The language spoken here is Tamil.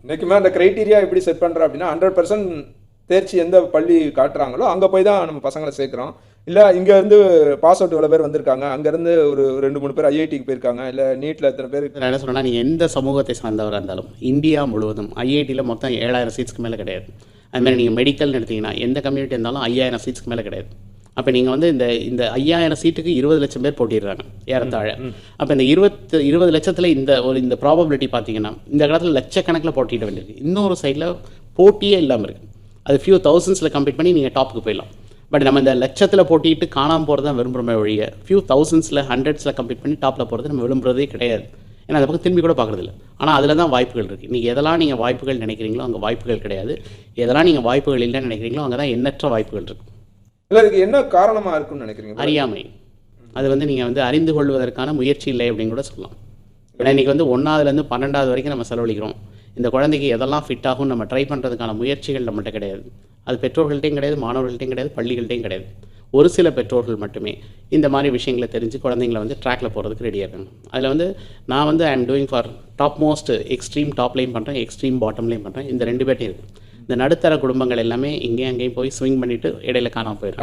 இன்றைக்குமே அந்த க்ரைட்டீரியா எப்படி செட் பண்ணுறோம் அப்படின்னா 100% தேர்ச்சி எந்த பள்ளி காட்டுறாங்களோ அங்கே போய் தான் நம்ம பசங்களை சேர்க்குறோம். இல்லை இங்கேருந்து பாஸ் அவுட் இவ்வளோ பேர் வந்திருக்காங்க, அங்கேருந்து ஒரு 2-3 பேர் ஐஐடிக்கு போயிருக்காங்க, இல்லை நீட்டில் எத்தனை பேர். நான் என்ன சொன்னால், நீங்கள் எந்த சமூகத்தை சார்ந்தவராக இருந்தாலும் இந்தியா முழுவதும் ஐஐடியில் மொத்தம் 7000 சீட்ஸ்க்கு மேலே கிடையாது. அதுமாதிரி நீங்கள் மெடிக்கல்னு எடுத்திங்கன்னா எந்த கம்யூனிட்டி இருந்தாலும் 5000 சீட்ஸ்க்கு மேலே கிடையாது. அப்போ நீங்கள் வந்து இந்த 5000 சீட்டுக்கு 20 லட்சம் பேர் போட்டிடுறாங்க ஏறத்தாழ. அப்போ இந்த 20 லட்சத்தில் இந்த ப்ராபபிலிட்டி பார்த்தீங்கன்னா இந்த காலத்தில் லட்சக்கணக்கில் போட்டியிட வேண்டியிருக்கு. இன்னொரு சைடில் போட்டியே இல்லாமல் இருக்குது. அது ஃபியூ தௌசண்ட்ஸில் கம்ப்ளீட் பண்ணி நீங்கள் டாப்புக்கு போயிடலாம். பட் நம்ம இந்த லட்சத்தில் போட்டிட்டு காணாமல் போகிறது தான் விரும்புகிறோமே ஒழிய ஃபியூ தௌசண்ட்ஸில் ஹண்ட்ரட்ஸில் கம்ப்ளீட் பண்ணி டாப்பில் போகிறது நம்ம விரும்புகிறதே கிடையாது. ஏன்னா அதை பக்கம் திரும்பி கூட பார்க்குறதில்ல. ஆனால் அதில் தான் வாய்ப்புகள் இருக்குது. நீங்கள் எதெல்லாம் நீங்கள் வாய்ப்புகள் நினைக்கிறீங்களோ அங்கே வாய்ப்புகள் கிடையாது. எதெல்லாம் நீங்கள் வாய்ப்புகள் இல்லைன்னு நினைக்கிறீங்களோ அங்கே தான் எண்ணற்ற வாய்ப்புகள் இருக்குது. இல்லை, அதுக்கு என்ன காரணமாக இருக்குன்னு நினைக்கிறீங்க? அறியாமை. அது வந்து நீங்கள் வந்து அறிந்து கொள்வதற்கான முயற்சி இல்லை அப்படின்னு கூட சொல்லலாம். ஏன்னா இன்றைக்கி வந்து 1ஆவதுலேருந்து 12ஆவது வரைக்கும் நம்ம செலவழிக்கிறோம். இந்த குழந்தைக்கு எதெல்லாம் ஃபிட் ஆகும் நம்ம ட்ரை பண்ணுறதுக்கான முயற்சிகள் நம்மகிட்ட கிடையாது. அது பெற்றோர்கள்ட்டையும் கிடையாது, மாணவர்கள்ட்டையும் கிடையாது, பள்ளிகள்ட்டையும் கிடையாது. ஒரு சில பெற்றோர்கள் மட்டுமே இந்த மாதிரி விஷயங்களை தெரிஞ்சு குழந்தைங்களை வந்து ட்ராக்கில் போகிறதுக்கு ரெடியாக இருக்காங்க. அதில் வந்து நான் வந்து I am doing for top most extreme டாப்லையும் பண்ணுறேன், எக்ஸ்ட்ரீம் பாட்டம்லையும் பண்ணுறேன். இந்த 2 பேர்ட்டையும் இருக்குது. இந்த நடுத்தர குடும்பங்கள் எல்லாமே இங்கேயும் அங்கேயும் போய் ஸ்விங் பண்ணிவிட்டு இடையில காணாமல் போயிடுறாங்க.